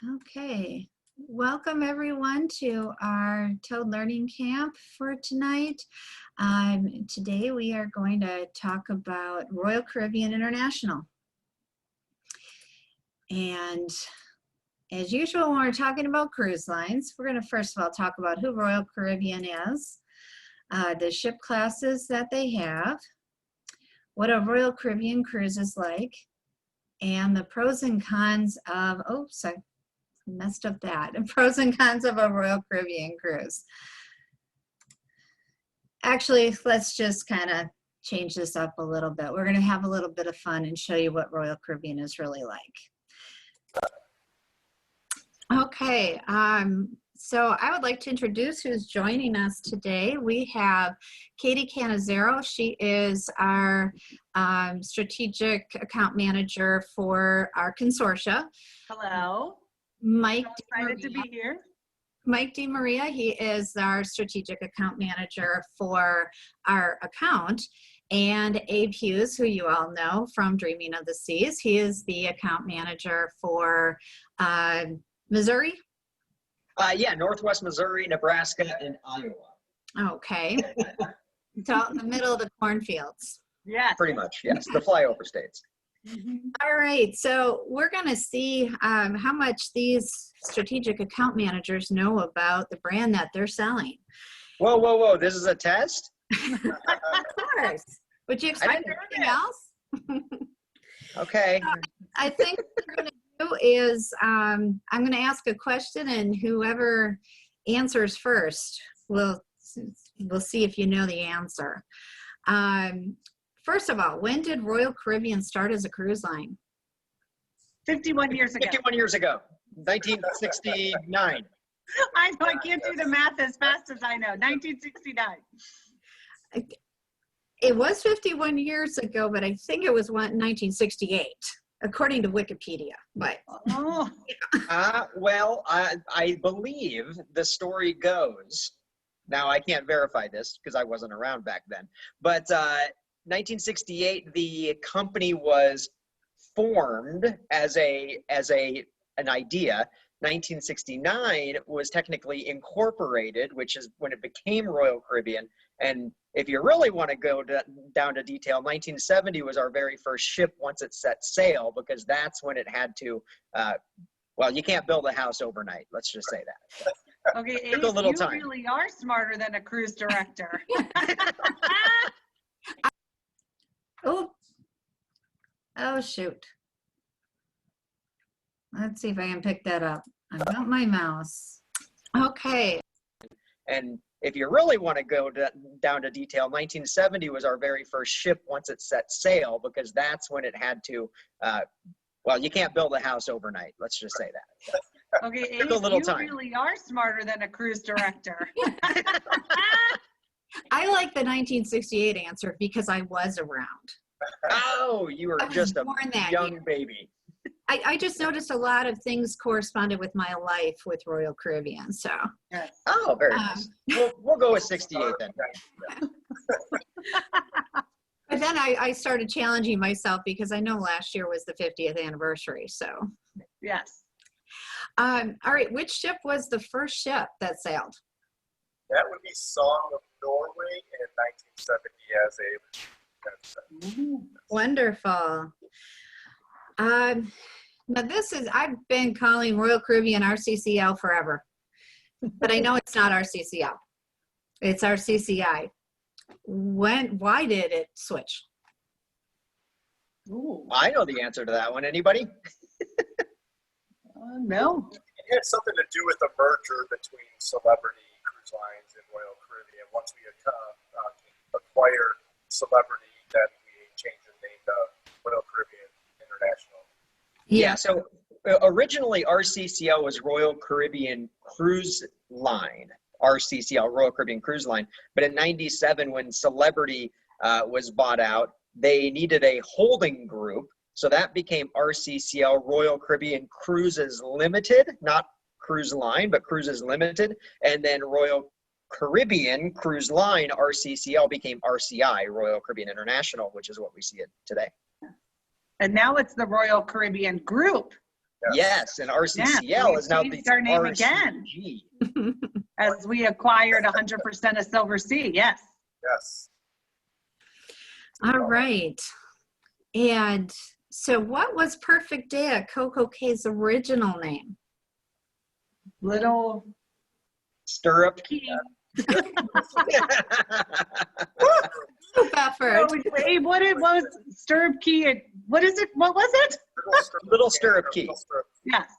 Okay, welcome everyone to our Toad Learning Camp for tonight. Today we are going to talk about Royal Caribbean International. And as usual, when we're talking about cruise lines, we're going to first of all talk about who Royal Caribbean is, the ship classes that they have, what a Royal Caribbean cruise is like, and the pros and cons of, messed up that, and pros and cons of a Royal Caribbean cruise. Actually, let's just kind of change this up a little bit. We're going to have a little bit of fun and show you what Royal Caribbean is really like. Okay, so I would like to introduce who's joining us today. We have Katie Canizero. She is our strategic account manager for our consortia. Hello. Mike, excited to be here. Mike DeMaria, he is our strategic account manager for our account. And Abe Hughes, who you all know from Dreaming of the Seas, he is the account manager for Missouri. Yeah, Northwest Missouri, Nebraska, and Iowa. Okay. So in the middle of the cornfields. Yeah. Pretty much, yes, the flyover states. All right, so we're going to see how much these strategic account managers know about the brand that they're selling. Whoa, whoa, whoa, this is a test? Of course. Would you expect anything else? Okay. I think what we're going to do is I'm going to ask a question, and whoever answers first, we'll see if you know the answer. First of all, when did Royal Caribbean start as a cruise line? 51 years ago. 51 years ago, 1969. I know, I can't do the math as fast as I know. 1969. It was 51 years ago, but I think it was 1968, according to Wikipedia. But oh. Well, I believe the story goes, now I can't verify this because I wasn't around back then, but 1968, the company was formed as an idea. 1969 was technically incorporated, which is when it became Royal Caribbean. And if you really want to go down to detail, 1970 was our very first ship once it set sail, because that's when it had to, well, you can't build a house overnight. Let's just say that. Okay, Abe, you really are smarter than a cruise director. Oh, shoot. Let's see if I can pick that up. I've got my mouse. Okay. And if you really want to go down to detail, 1970 was our very first ship once it set sail, because that's when it had to, well, you can't build a house overnight. Let's just say that. Okay, Abe, you really are smarter than a cruise director. I like the 1968 answer because I was around. Oh, you were just a young baby. I just noticed a lot of things corresponded with my life with Royal Caribbean, so. Oh, very nice. We'll go with 68 then. But then I started challenging myself because I know last year was the 50th anniversary, so. Yes. All right, which ship was the first ship that sailed? That would be Song of Norway in 1970 as a Wonderful. Now this is, I've been calling Royal Caribbean RCCL forever, but I know it's not RCCL. It's RCCI. Why did it switch? Ooh, I know the answer to that one. Anybody? No. It had something to do with the merger between Celebrity Cruise Lines and Royal Caribbean. Once we acquired Celebrity, then we changed the name to Royal Caribbean International. Yeah, so originally RCCL was Royal Caribbean Cruise Line, RCCL, Royal Caribbean Cruise Line. But in 97, when Celebrity was bought out, they needed a holding group. So that became RCCL, Royal Caribbean Cruises Limited, not Cruise Line, but Cruises Limited. And then Royal Caribbean Cruise Line, RCCL, became RCI, Royal Caribbean International, which is what we see it today. And now it's the Royal Caribbean Group. Yes, and RCCL Yes, is now we the changed our name again. RCG. As we acquired 100% of Silver Sea, yes. Yes. All right. And so what was Perfect Day at CocoCay's original name? Little Stirrup. key. Group effort. Wait, what it was, stirrup key, what is it, what was it? Little Stirrup Key. Little stirrup. Yes.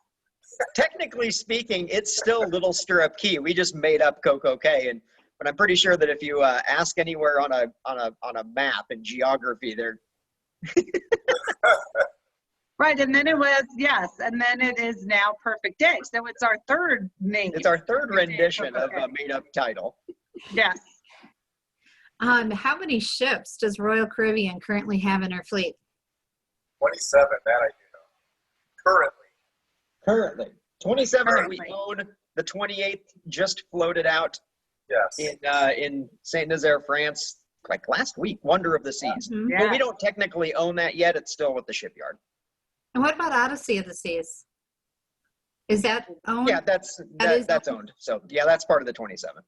Technically speaking, it's still Little Stirrup Key. We just made up CocoCay, but I'm pretty sure that if you ask anywhere on a map in geography, they're Right, and then it was, yes, and then it is now Perfect Day. So it's our third name. it's our third Perfect Day at rendition of a CocoCay. made-up title. Yes. How many ships does Royal Caribbean currently have in her fleet? 27, that I do know. Currently, 27 that we Currently. own. The 28th just floated out Yes. in Saint Nazaire, France, like last week. Wonder of the Seas. Mhm. Yeah. But we don't technically own that yet. It's still with the shipyard. And what about Odyssey of the Seas? Is that owned? Yeah, that's is owned. So yeah, that's part of the 27.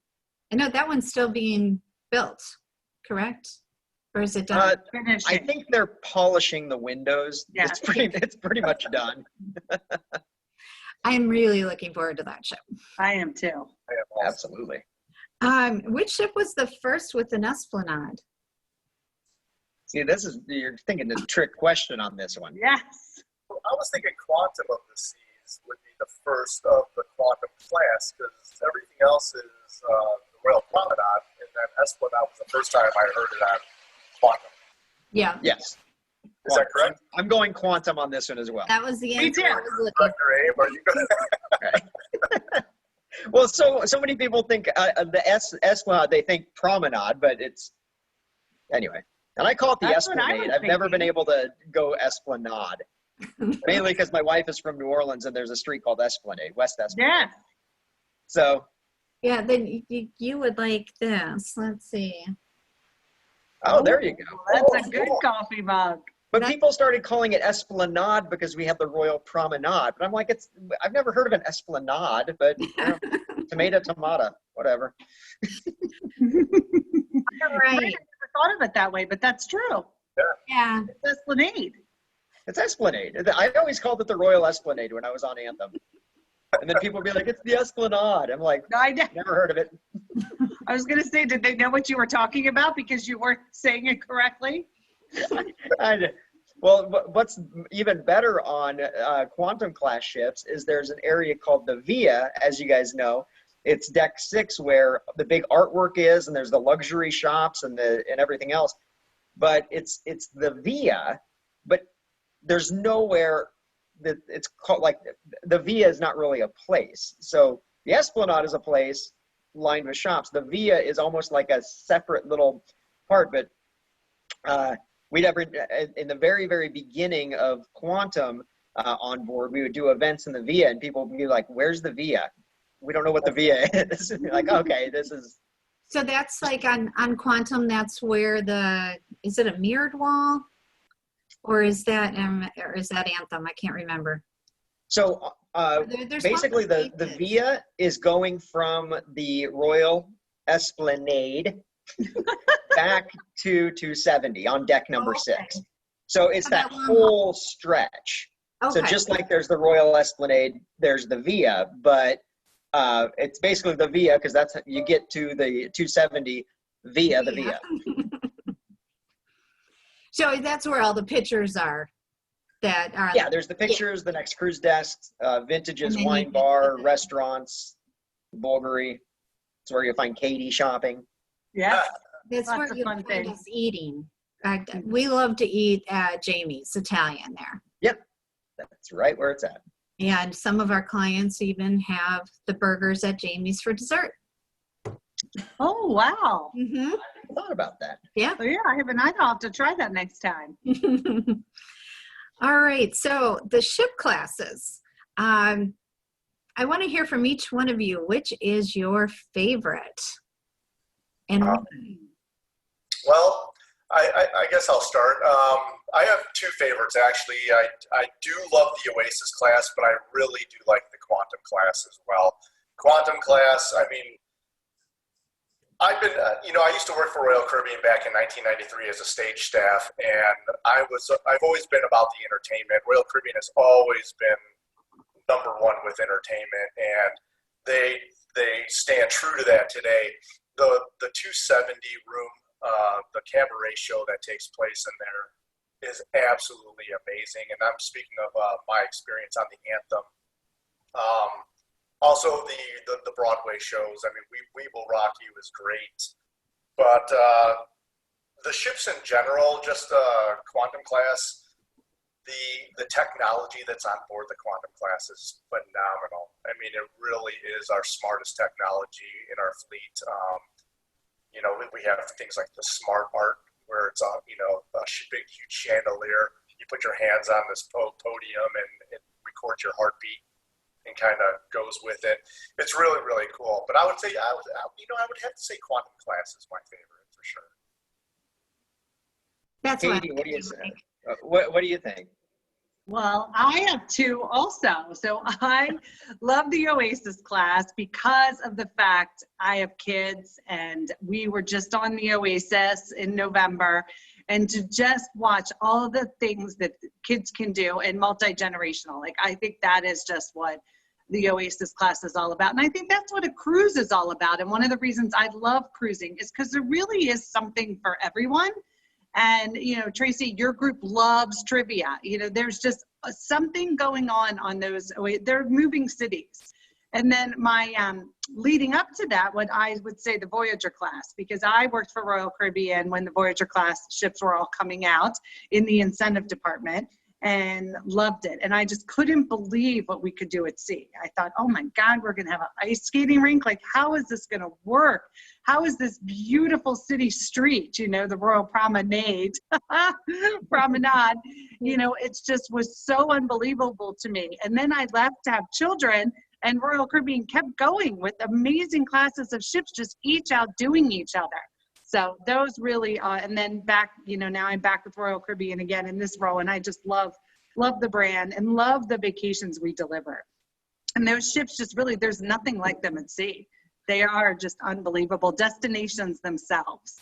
I know that one's still being built, correct? Or is it done? I Finishing. think they're polishing the windows. Yeah. It's pretty much done. I'm really looking forward to that ship. I am too. I have also. Absolutely. Which ship was the first with an esplanade? See, you're thinking a trick question on this one. Yes. I was thinking Quantum of the Seas would be the first of the Quantum class because everything else is the Royal Promenade, and then Esplanade was the first time I heard it on Quantum. Yeah, Yes. Is that correct? I'm going quantum on this one as well. that was the Me answer too. I was looking Dr. Abe, are you going to? Well, so many people think the Esplanade, they think promenade, but it's anyway. And I call it the That's what I Esplanade. was I've never been thinking. able to go Esplanade, mainly because my wife is from New Orleans and there's a street called Esplanade, West Esplanade. Yes. So, Yeah, then you would like this. Let's see. oh, there you go. That's a good coffee mug. But people started calling it Esplanade because we have the Royal Promenade. But I'm like, I've never heard of an Esplanade, but you know, tomato, whatever. All I right. never thought of it that way, but that's true. Yeah. It's Esplanade. It's Esplanade. I always called it the Royal Esplanade when I was on Anthem. And then people would be like, it's the Esplanade. I'm like, No, never heard of it. I was going to say, did they know what you were talking about because you weren't saying it correctly? Well, what's even better on Quantum class ships is there's an area called the Via, as you guys know. It's deck 6 where the big artwork is, and there's the luxury shops and everything else. But it's the Via, but there's nowhere that it's called, like the Via is not really a place. So the Esplanade is a place lined with shops. The Via is almost like a separate little part, but we'd ever, in the very, very beginning of Quantum on board, we would do events in the Via, and people would be like, where's the Via? We don't know what the Via is. Like, okay, this is. So that's like on Quantum, that's where is it a mirrored wall? Or is that Anthem? I can't remember. So There's basically one the Via is going from the Royal Esplanade back to 270 on deck number okay. 6. So it's So that that long whole stretch. Okay. So just like there's the Royal Esplanade, there's the Via, but it's basically the Via because that's you get to the 270 via the Via. So that's where all the pictures are. That are. Yeah, there's the pictures, the next cruise desks, vintages, And then wine you- bar, restaurants, Bulgari. It's where you'll find Katie shopping. Yes. That's Lots where of you fun find things. us eating. We love to eat at Jamie's Italian there. That's right where it's at. And some of our clients even have the burgers at Jamie's for dessert. Oh, wow. Mm-hmm. I thought about that. Oh, yeah, I haven't. I'll have to try that next time. All right, so the ship classes. I want to hear from each one of you. Which is your favorite? And Well, I guess I'll start. I have two favorites actually. I do love the Oasis class, but I really do like the Quantum class as well. Quantum class, I mean, I've been, I used to work for Royal Caribbean back in 1993 as a stage staff, and I've always been about the entertainment. Royal Caribbean has always been number one with entertainment, and they stand true to that today. The 270 room, the cabaret show that takes place in there is absolutely amazing, and I'm speaking of my experience on the Anthem. Also, the Broadway shows. I mean, We Will Rock You is great, but the ships in general, just Quantum class, the technology that's on board the Quantum class is phenomenal. I mean, it really is our smartest technology in our fleet. We have things like the Smart Art, where it's a big, huge chandelier. You put your hands on this podium and it records your heartbeat and kind of goes with it. It's really, really cool. But I would say, I would have to say Quantum class is my favorite for sure. That's Katie, what do you think? What do you think? Well, I have two also. So I love the Oasis class because of the fact I have kids, and we were just on the Oasis in November, and to just watch all the things that kids can do and multi-generational. Like, I think that is just what the Oasis class is all about. And I think that's what a cruise is all about. And one of the reasons I love cruising is because there really is something for everyone. And, Tracy, your group loves trivia. There's just something going on those, they're moving cities. And then my leading up to that, what I would say the Voyager class, because I worked for Royal Caribbean when the Voyager class ships were all coming out in the incentive department, and loved it. And I just couldn't believe what we could do at sea. I thought, oh my God, we're going to have an ice skating rink. Like, how is this going to work? How is this beautiful city street, the Royal Promenade, it just was so unbelievable to me. And then I left to have children, and Royal Caribbean kept going with amazing classes of ships, just each outdoing each other. So those really, and then back, now I'm back with Royal Caribbean again in this role, and I just love the brand and love the vacations we deliver. And those ships just really, there's nothing like them at sea. They are just unbelievable destinations themselves.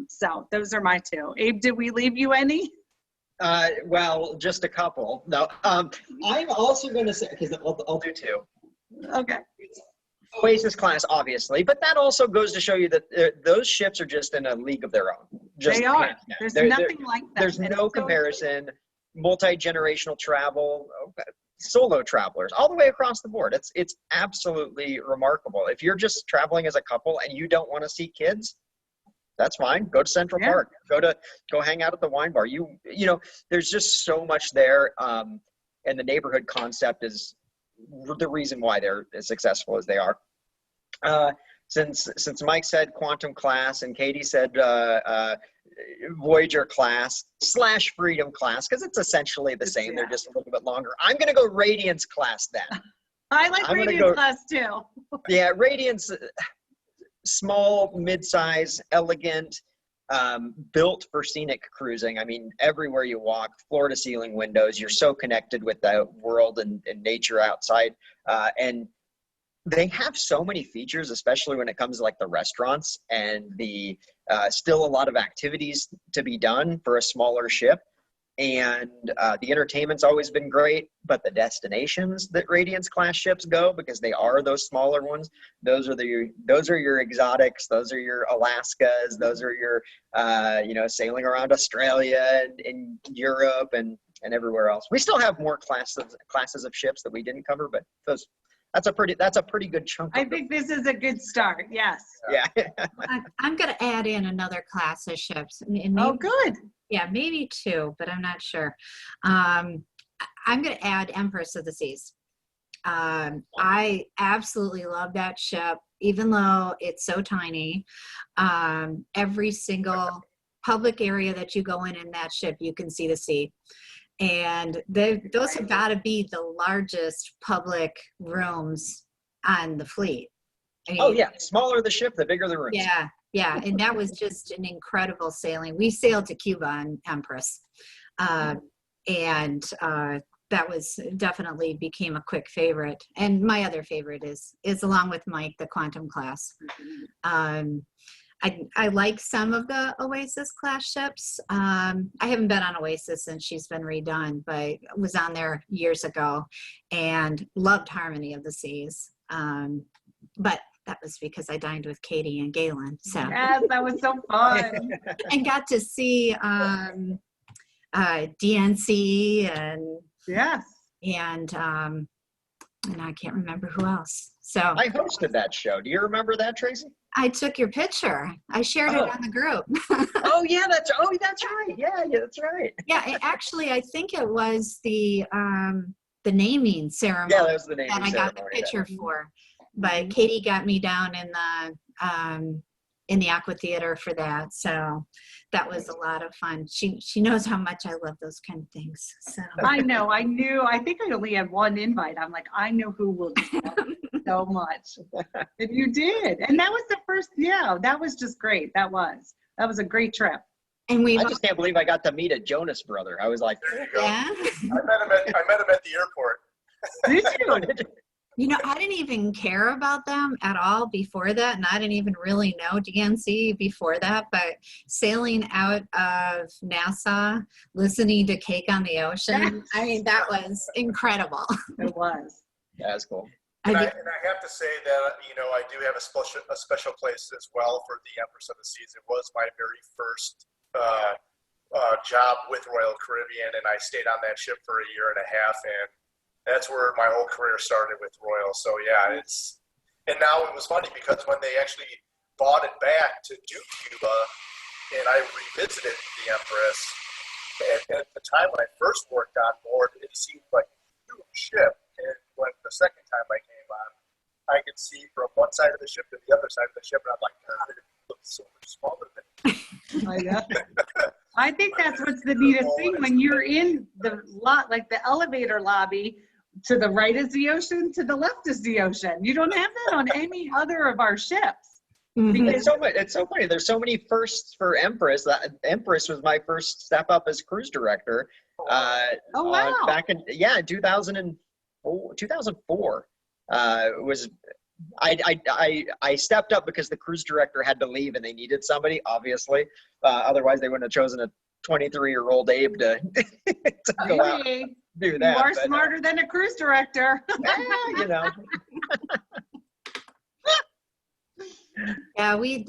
So those are my two. Abe, did we leave you any? Well, just a couple. No, I'm also going to say, because I'll do two. Okay. Oasis class, obviously, but that also goes to show you that those ships are just in a league of their own. Just they are. There's nothing like that. There's no comparison. Multi-generational travel, solo travelers, all the way across the board. It's absolutely remarkable. If you're just traveling as a couple and you don't want to see kids, that's fine. Go to Central Park. Go hang out at the wine bar. There's just so much there, and the neighborhood concept is the reason why they're as successful as they are. Since Mike said Quantum class and Katie said Voyager class / Freedom class, because it's essentially the same. They're just a little bit longer. I'm going to go Radiance class then. I like Radiance class too. Yeah, Radiance, small, mid-size, elegant, built for scenic cruising. I mean, everywhere you walk, floor-to-ceiling windows, you're so connected with the world and nature outside. And they have so many features, especially when it comes to like the restaurants and the still a lot of activities to be done for a smaller ship. And the entertainment's always been great, but the destinations that Radiance class ships go, because they are those smaller ones, those are your exotics, those are your Alaskas, those are your sailing around Australia and Europe and everywhere else. We still have more classes of ships that we didn't cover, but that's a pretty good chunk. I think this is a good start. Yes. Yeah. I'm going to add in another class of ships. And maybe, oh, good. Yeah, maybe two, but I'm not sure. I'm going to add Empress of the Seas. I absolutely love that ship, even though it's so tiny. Every single public area that you go in that ship, you can see the sea. And those have got to be the largest public rooms on the fleet. I mean, oh yeah, smaller the ship, the bigger the rooms. Yeah, Yeah, and that was just an incredible sailing. We sailed to Cuba on Empress, and that was definitely became a quick favorite. And my other favorite is along with Mike, the Quantum class. I like some of the Oasis class ships. I haven't been on Oasis since she's been redone, but I was on there years ago and loved Harmony of the Seas. But that was because I dined with Katie and Galen. So Yes, that was so fun. and got to see DNC Yes. and I can't remember who else. So I hosted that show. Do you remember that, Tracy? I took your picture. I shared it on the group. Oh yeah, that's right. Yeah, that's right. Yeah, actually, I think it was the naming ceremony Yeah, that was the name that I got the picture for. But Katie got me down in the Aqua Theater for that, so that was a lot of fun. She knows how much I love those kind of things. So I know. I knew. I think I only had one invite. I'm like, I know who will do that so much. And you did. And that was the first. Yeah, that was just great. That was a great trip. and we I just can't believe I got to meet a Jonas brother. I was like, There you go. yeah. I met him at the airport. Did you? You know, I didn't even care about them at all before that, and I didn't even really know DNC before that, but sailing out of Nassau, listening to Cake on the Ocean, I mean, that was incredible. It was. yeah, that's cool. And I have to say that, I do have a special place as well for the Empress of the Seas. It was my very first job with Royal Caribbean, and I stayed on that ship for a year and a half, and that's where my whole career started with Royal. So yeah, and now it was funny because when they actually bought it back to do Cuba, and I revisited the Empress, and at the time when I first worked on board, it seemed like a huge ship. And when the second time I came on, I could see from one side of the ship to the other side of the ship, and I'm like, God, it looks so much smaller than I think that's what's the neatest thing when you're in the lot, like the elevator lobby. To the right is the ocean, to the left is the ocean. You don't have that on any other of our ships. Mhm. It's so funny. There's so many firsts for Empress. Empress was my first step up as cruise director. Oh, wow. Back in 2004 was I stepped up because the cruise director had to leave and they needed somebody, obviously. Otherwise, they wouldn't have chosen a 23-year-old Abe to go out and do that. You are smarter than a cruise director. Yeah, Yeah, we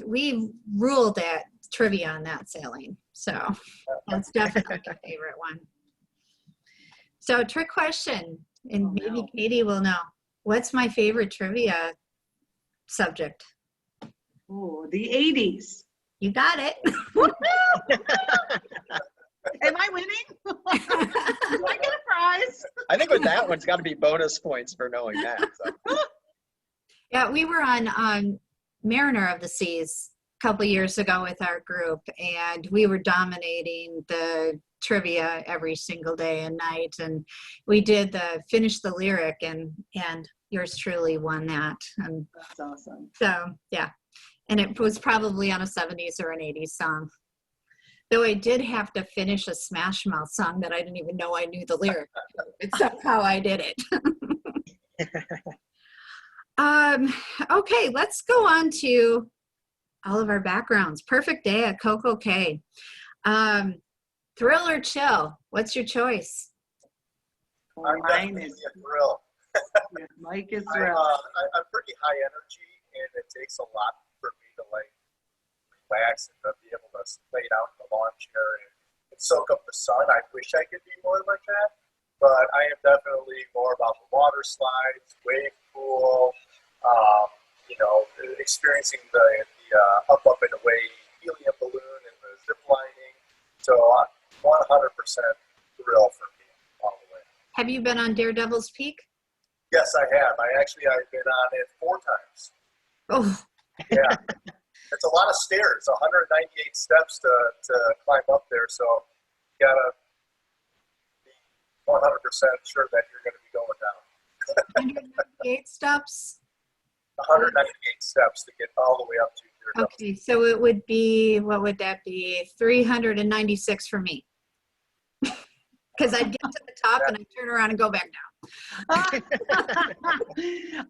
ruled at trivia on that sailing, so that's definitely my favorite one. So, trick question, and maybe Katie will know. What's my favorite trivia subject? Oh, the 80s. You got it. Am I winning? Do I get a prize? I think with that one's got to be bonus points for knowing that. So. Yeah, we were on Mariner of the Seas a couple years ago with our group, and we were dominating the trivia every single day and night, and we did finish the lyric, and yours truly won that. And That's awesome. so yeah, and it was probably on a 70s or an 80s song. Though I did have to finish a Smash Mouth song that I didn't even know I knew the lyric. It's somehow I did it. Okay, let's go on to all of our backgrounds. Perfect day at CocoCay. Thrill or chill? What's your choice? I'm Mine definitely is a thrill. Mike is I'm thrilled. pretty high energy, and it takes a lot for me to relax and to be able to lay down in the lawn chair and soak up the sun. I wish I could be more like that, but I am definitely more about the water slides, wave pool, experiencing the up and away helium balloon and the zip lining. So 100% thrill for me all the way. Have you been on Daredevil's Peak? Yes, I have. I've been on it 4 times. Oh, Yeah. It's a lot of stairs, 198 steps to climb up there. So you gotta be 100% sure that you're going to be going down. 198 steps. 198 steps to get all the way up to Your Okay, so it would be, what would that be? 396 for me. Because I'd get to the top and I'd turn around and go back down.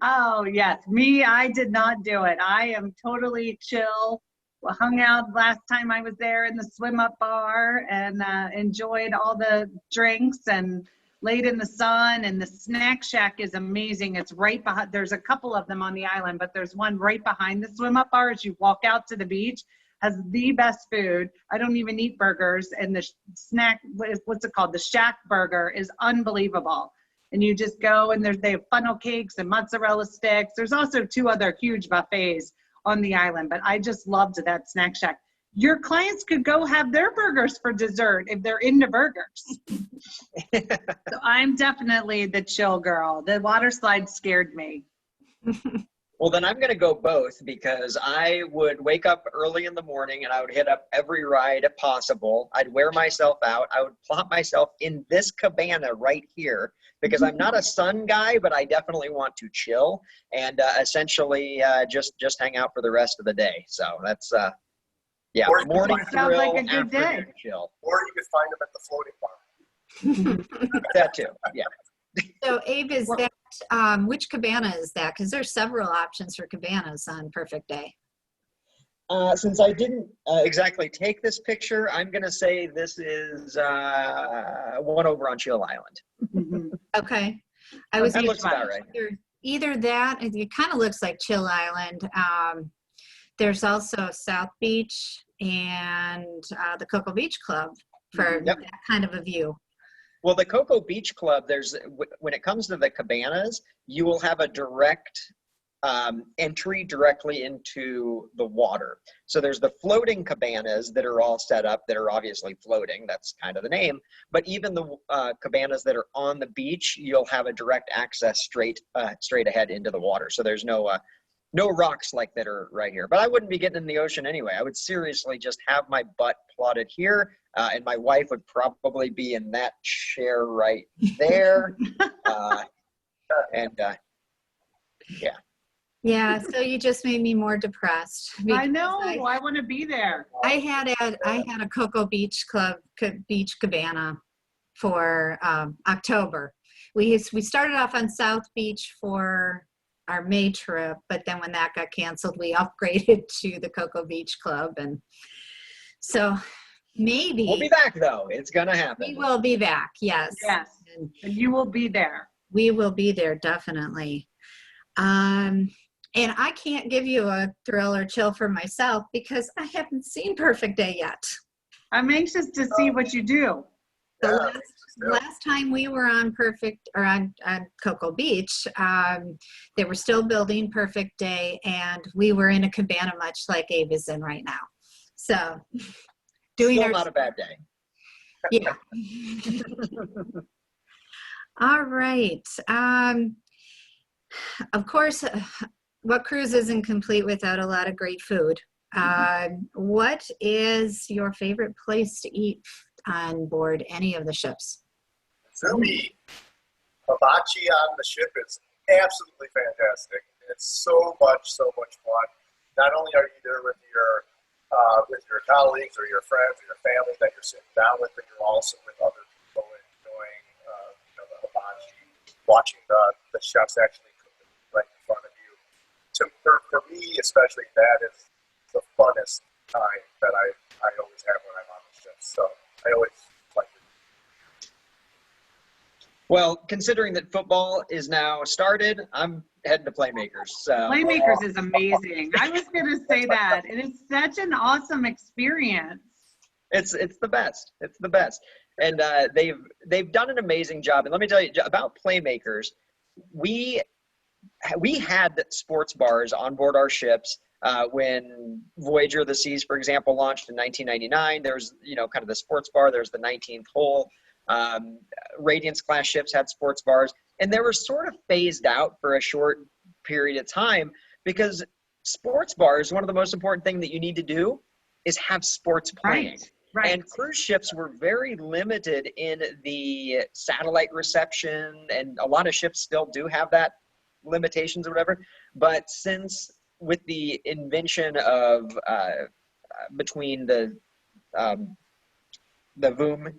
Oh, yes. Me, I did not do it. I am totally chill. Well, hung out last time I was there in the swim up bar and enjoyed all the drinks and laid in the sun. And the snack shack is amazing. It's right behind, there's a couple of them on the island, but there's one right behind the swim up bar as you walk out to the beach. Has the best food. I don't even eat burgers. And the snack, what's it called? The shack burger is unbelievable. And you just go and they have funnel cakes and mozzarella sticks. There's also 2 other huge buffets on the island, but I just loved that snack shack. Your clients could go have their burgers for dessert if they're into burgers. So I'm definitely the chill girl. The water slide scared me. Well, then I'm going to go both, because I would wake up early in the morning and I would hit up every ride possible. I'd wear myself out. I would plop myself in this cabana right here, because I'm not a sun guy, but I definitely want to chill and essentially just hang out for the rest of the day. So that's, yeah, Or you could morning find- Sounds like a thrill, good day. afternoon chill. Or you could find them at the floating bar. That too, yeah. So Abe, is that, which cabana is that? Because there's several options for cabanas on Perfect Day. Since I didn't exactly take this picture, I'm going to say this is one over on Chill Island. Mhm. Okay. I was That looks about right. either that, it kind of looks like Chill Island. There's also South Beach and the Cocoa Beach Club for Yep. that kind of a view. Well, the Cocoa Beach Club, when it comes to the cabanas, you will have a direct entry directly into the water. So there's the floating cabanas that are all set up that are obviously floating. That's kind of the name. But even the cabanas that are on the beach, you'll have a direct access straight ahead into the water. So there's no rocks like that are right here. But I wouldn't be getting in the ocean anyway. I would seriously just have my butt plotted here, and my wife would probably be in that chair right there. Yeah. Yeah, so you just made me more depressed. I because know. I want to be there. I had a Cocoa Beach Club beach cabana for October. We started off on South Beach for our May trip, but then when that got canceled, we upgraded to the Cocoa Beach Club, and so maybe We'll be back though. It's gonna happen. we will be back. Yes, Yes. And you will be there. we will be there definitely. And I can't give you a thrill or chill for myself because I haven't seen Perfect Day yet. I'm anxious to see what you do. The last time we were on on Cocoa Beach, they were still building Perfect Day, and we were in a cabana much like Abe is in right now. So doing Still not a bad day. yeah. All right. Of course, what cruise isn't complete without a lot of great food? What is your favorite place to eat on board any of the ships? For me, hibachi on the ship is absolutely fantastic. It's so much fun. Not only are you there with your colleagues or your friends or your family that you're sitting down with, but you're also with other people enjoying the hibachi, watching the chefs actually cook it right in front of you. For me, especially, that is the funnest time that I always have when I'm on the ship. So I always like it. Well, considering that football is now started, I'm heading to Playmakers. So Playmakers is amazing. I was going to say that. It is such an awesome experience. it's the best. It's the best. And they've done an amazing job. And let me tell you about Playmakers. We had sports bars on board our ships when Voyager of the Seas, for example, launched in 1999. There was, kind of the sports bar. There's the 19th hole. Radiance class ships had sports bars, and they were sort of phased out for a short period of time because sports bars, one of the most important things that you need to do is have sports playing. Right. And cruise ships were very limited in the satellite reception, and a lot of ships still do have that limitations or whatever. But since with the invention of between the Voom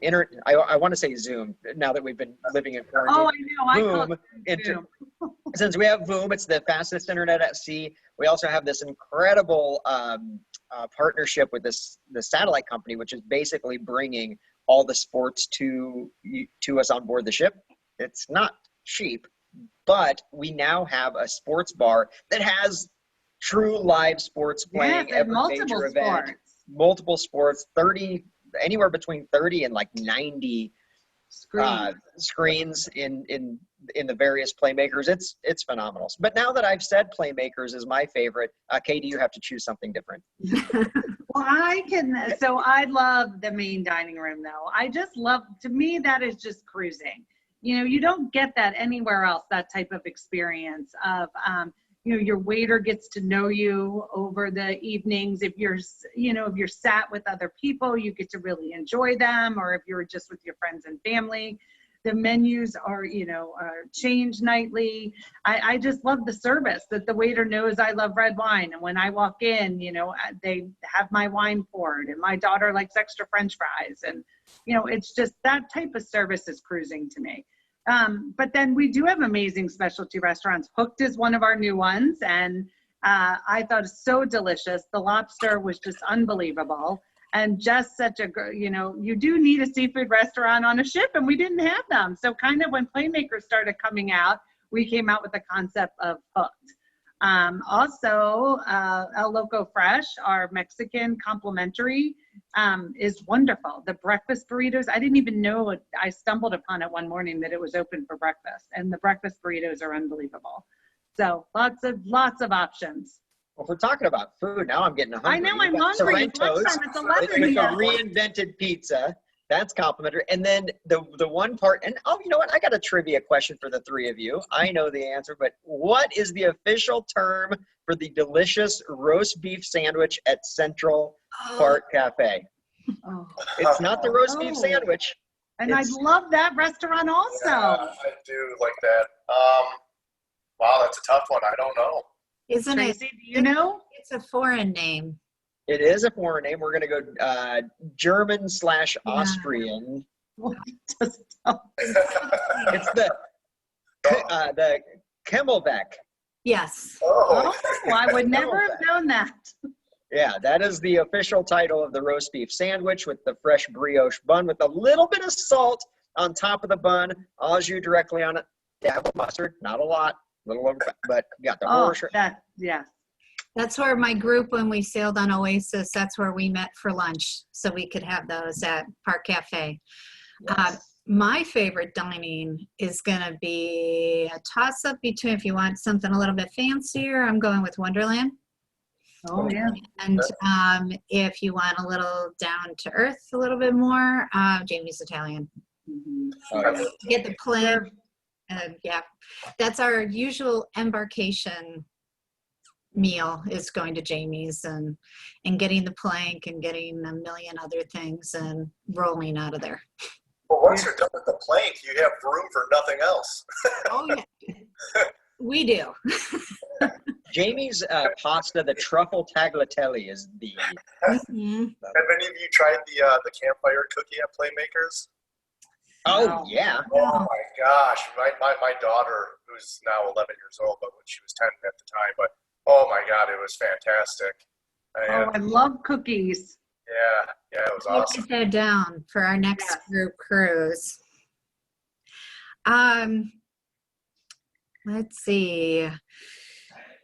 I want to say Zoom now that we've been living in quarantine. Oh, I know. I call Voom, it Zoom. since we have Voom, it's the fastest internet at sea. We also have this incredible partnership with the satellite company, which is basically bringing all the sports to us on board the ship. It's not cheap, but we now have a sports bar that has true live sports playing Yes, and every multiple major event, sports. multiple sports, 30, anywhere between 30 and like 90 screens in the various playmakers. It's phenomenal. But now that I've said playmakers is my favorite, Katie, you have to choose something different. Well, I love the main dining room though. I just love, to me, that is just cruising. You know, you don't get that anywhere else, that type of experience of, you know, your waiter gets to know you over the evenings. If you're sat with other people, you get to really enjoy them, or if you're just with your friends and family. The menus are, are changed nightly. I just love the service that the waiter knows I love red wine. And when I walk in, they have my wine poured, and my daughter likes extra French fries. And, it's just that type of service is cruising to me. But then we do have amazing specialty restaurants. Hooked is one of our new ones. And I thought it's so delicious. The lobster was just unbelievable. And just such a, you do need a seafood restaurant on a ship, and we didn't have them. So kind of when Playmakers started coming out, we came out with the concept of Hooked. Also, El Loco Fresh, our Mexican complimentary, is wonderful. The breakfast burritos, I didn't even know it. I stumbled upon it one morning that it was open for breakfast, and the breakfast burritos are unbelievable. So lots of options. Well, if we're talking about food, now I'm getting hungry. I know, I'm hungry. It's lunchtime. It's 11 with here. the reinvented pizza. That's complimentary. And then the one part, and you know what? I got a trivia question for the three of you. I know the answer, but what is the official term for the delicious roast beef sandwich at Central Park Cafe? Oh. It's not the roast beef sandwich. And I love that restaurant also. Yeah, I do like that. Wow, that's a tough one. I don't know. Isn't Tracy, it? do you know? It's a foreign name. It is a foreign name. We're going to go German/Austrian. Just It's the Kemmelbeck. Yes. Oh, I would never have known that. Yeah, that is the official title of the roast beef sandwich, with the fresh brioche bun with a little bit of salt on top of the bun, au jus directly on it. Dab of mustard, not a lot, a little over, but you got the horse. Yeah. That's where my group, when we sailed on Oasis, that's where we met for lunch, so we could have those at Park Cafe. Yes. My favorite dining is going to be a toss-up between, if you want something a little bit fancier, I'm going with Wonderland. Oh, yeah. And if you want a little down to earth, a little bit more, Jamie's Italian. Mm-hmm. Get the plane. Yeah, that's our usual embarkation meal, is going to Jamie's and getting the plank and getting a million other things and rolling out of there. Well, once you're done with the plank, you have room for nothing else. Oh, yeah. We do. Jamie's pasta, the truffle tagliatelle, is the. Mm-hmm. Have any of you tried the campfire cookie at Playmakers? Oh, Wow. yeah. Oh my gosh, my daughter, who's now 11 years old, but when she was 10 at the time, but oh my God, it was fantastic. Oh, I love cookies. Yeah, it was We'll awesome. get that down for our next Yes. group cruise. Let's see.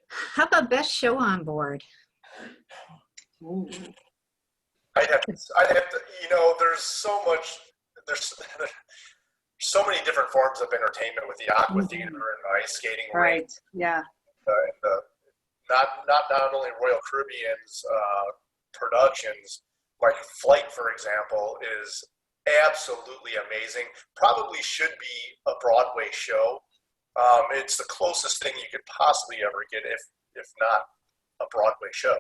How about best show on board? Ooh. I'd have to, there's so many different forms of entertainment with the aqua theater and the ice skating rink. Right. Yeah. Not only Royal Caribbean's productions, like Flight, for example, is absolutely amazing. Probably should be a Broadway show. It's the closest thing you could possibly ever get, if not a Broadway show.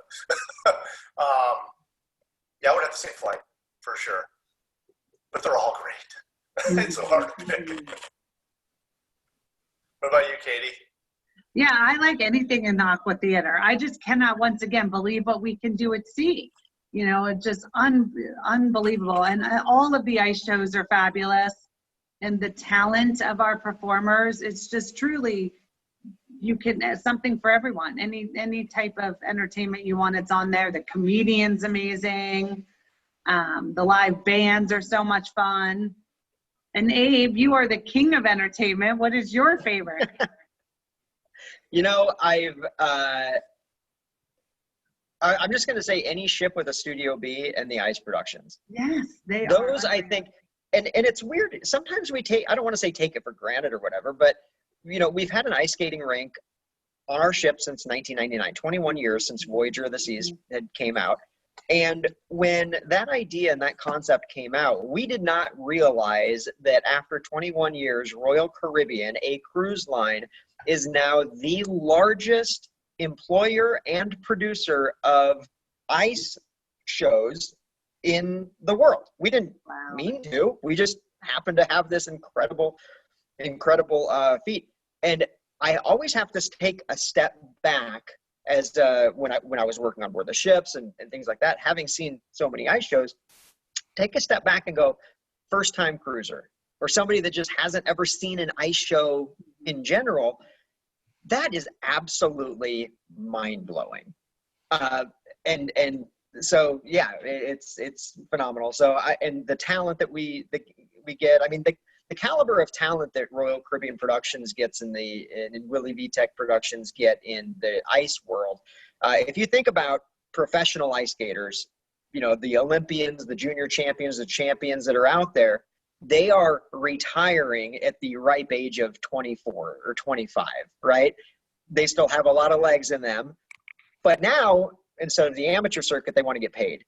Yeah, I would have to say Flight for sure. But they're all great. It's so hard to pick. What about you, Katie? Yeah, I like anything in the aqua theater. I just cannot once again believe what we can do at sea. You know, it's just unbelievable. And all of the ice shows are fabulous. And the talent of our performers, it's just truly, you can, something for everyone. Any type of entertainment you want, it's on there. The comedian's amazing. The live bands are so much fun. And Abe, you are the king of entertainment. What is your favorite? You know, I'm just going to say any ship with a Studio B and the ice productions. Yes, they are. Those, I think, and it's weird. Sometimes we take, I don't want to say take it for granted or whatever, but, you know, we've had an ice skating rink on our ship since 1999, 21 years since Voyager of the Seas had came out. And when that idea and that concept came out, we did not realize that after 21 years, Royal Caribbean, a cruise line, is now the largest employer and producer of ice shows in the world. We didn't mean to. We just happened to have this incredible feat. And I always have to take a step back as when I was working on board the ships and things like that, having seen so many ice shows, take a step back and go, first time cruiser, or somebody that just hasn't ever seen an ice show in general, that is absolutely mind-blowing. And so, yeah, it's phenomenal. So, and the talent that we get, I mean, the caliber of talent that Royal Caribbean Productions gets in Willie VTech Productions get in the ice world. If you think about professional ice skaters, you know, the Olympians, the junior champions, the champions that are out there, they are retiring at the ripe age of 24 or 25, right? They still have a lot of legs in them. But now, instead of the amateur circuit, they want to get paid.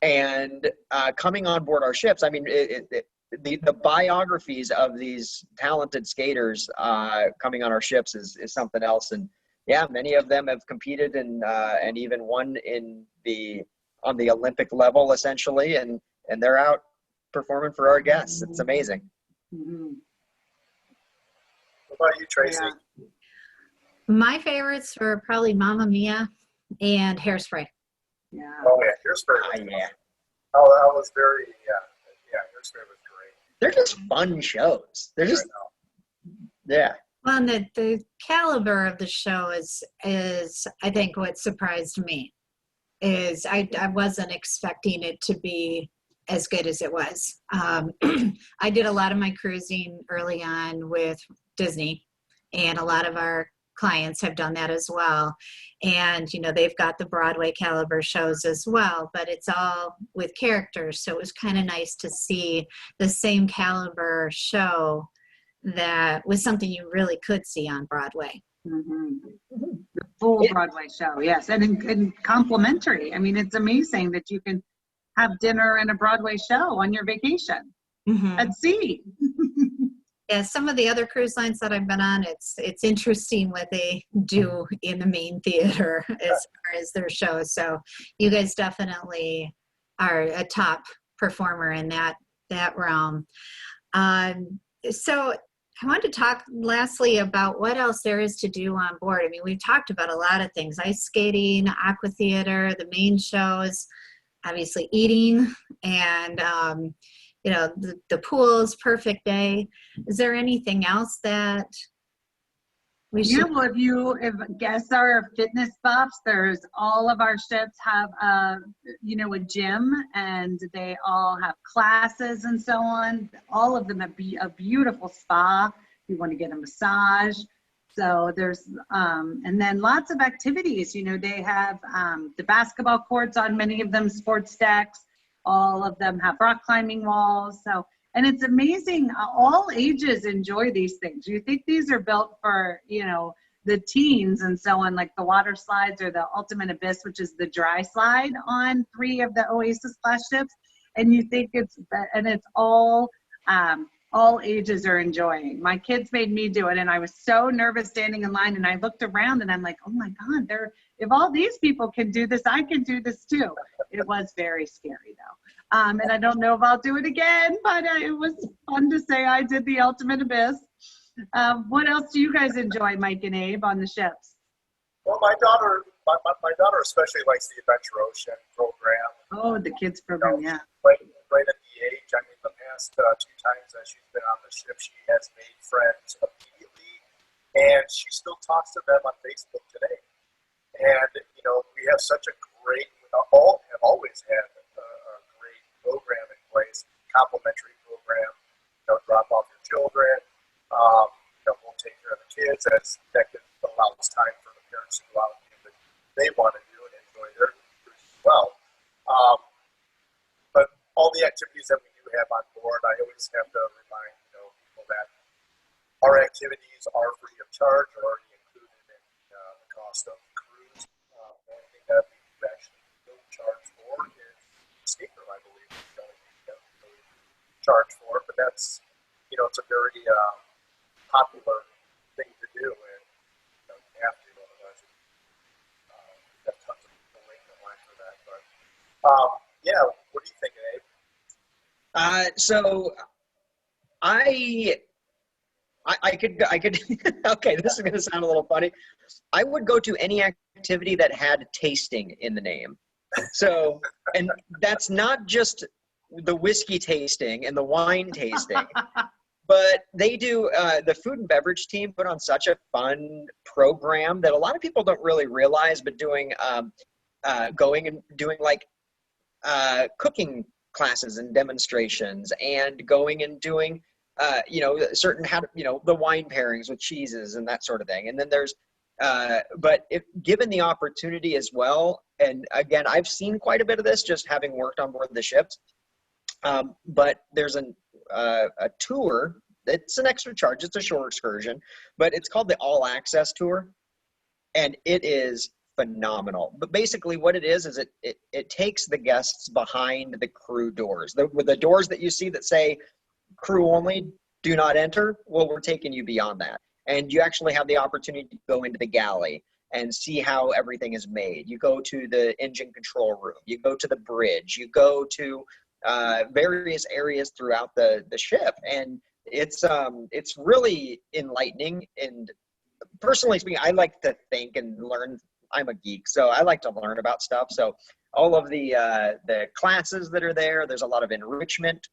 And coming on board our ships, I mean, the biographies of these talented skaters coming on our ships is something else. And yeah, many of them have competed and even won on the Olympic level, essentially. And they're out performing for our guests. It's amazing. Mm-hmm. What about you, Tracy? Yeah. My favorites were probably Mamma Mia and Hairspray. Yeah. Oh yeah, Hairspray. Yeah. Oh, that was very Hairspray was great. They're just fun shows. They're just yeah. Well, and the caliber of the show is I think what surprised me is I wasn't expecting it to be as good as it was. I did a lot of my cruising early on with Disney, and a lot of our clients have done that as well. And, you know, they've got the Broadway caliber shows as well, but it's all with characters. So it was kind of nice to see the same caliber show that was something you really could see on Broadway. Mm-hmm. The full Broadway show, yes. And complimentary. I mean, it's amazing that you can have dinner and a Broadway show on your vacation at sea. Yeah, some of the other cruise lines that I've been on, it's interesting what they do in the main theater as far as their shows. So you guys definitely are a top performer in that realm. So I want to talk lastly about what else there is to do on board. I mean, we've talked about a lot of things: ice skating, aqua theater, the main shows, obviously eating, and you know, the pool's perfect day. Is there anything else that we should? Yeah, well, if guests are fitness buffs, there's all of our ships have a gym, and they all have classes and so on. All of them have a beautiful spa. If you want to get a massage. So there's, and then lots of activities. You know, they have the basketball courts on many of them, sports decks. All of them have rock climbing walls. So, and it's amazing. All ages enjoy these things. You think these are built for, you know, the teens and so on, like the water slides or the Ultimate Abyss, which is the dry slide on 3 of the Oasis class ships. And you think it's all ages are enjoying. My kids made me do it, and I was so nervous standing in line, and I looked around and I'm like, oh my God, if all these people can do this, I can do this too. It was very scary though. And I don't know if I'll do it again, but it was fun to say I did the Ultimate Abyss. What else do you guys enjoy, Mike and Abe, on the ships? Well, my daughter especially likes the Adventure Ocean program. Oh, the kids program, yeah. Right at the age. I mean, the past 2 times that she's been on the ship, she has made friends immediately, and she still talks to them on Facebook today. And we have such a great, have always had a great program in place, complimentary program. Drop off your children. We'll take care of the kids as that allows time for the parents to go out and do what they want to do and enjoy their cruise as well. But all the activities that we do have on board, I always have to remind people that our activities are free of charge, are already included in the cost of the cruise. The only thing that we actually don't charge for is escape room, I believe. The only thing that we really charge for, but that's it's a very popular thing to do, and you have to, otherwise you have tons of people waiting in line for that. But yeah, what do you think, Abe? So I could okay, this is going to sound a little funny. I would go to any activity that had tasting in the name. So, and that's not just the whiskey tasting and the wine tasting, but they do, the food and beverage team put on such a fun program that a lot of people don't really realize, but going and doing like cooking classes and demonstrations, and going and doing certain the wine pairings with cheeses and that sort of thing. And then there's but if given the opportunity as well, and again, I've seen quite a bit of this just having worked on board the ships, but there's a tour. It's an extra charge. It's a shore excursion, but it's called the All Access Tour, and it is phenomenal. But basically what it is it takes the guests behind the crew doors, the doors that you see that say crew only, do not enter. Well, we're taking you beyond that, and you actually have the opportunity to go into the galley and see how everything is made. You go to the engine control room, you go to the bridge, you go to various areas throughout the ship, and it's really enlightening. And personally speaking, I like to think and learn. I'm a geek, so I like to learn about stuff. So all of the classes that are there, there's a lot of enrichment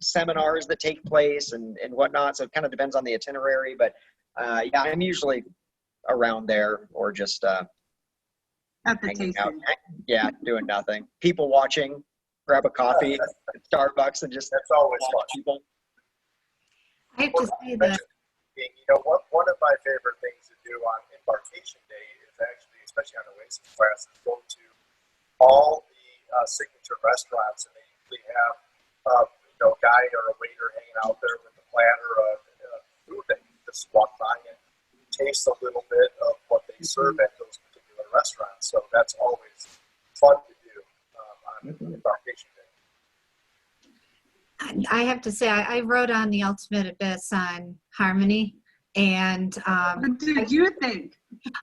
seminars that take place and whatnot. So it kind of depends on the itinerary, but yeah, I'm usually around there or just At the hanging out. tasting. Yeah, doing nothing. People watching, grab a coffee at Starbucks and just That's always watch fun. people. I have to say that One of my favorite things to do on embarkation day is actually, especially on Oasis class, is go to all the signature restaurants, and they usually have a guy or a waiter hanging out there with a platter of food that you just walk by and taste a little bit of what they serve at those particular restaurants. So that's always fun to do on embarkation day. I have to say, I wrote on the Ultimate Abyss on Harmony, and What did you think?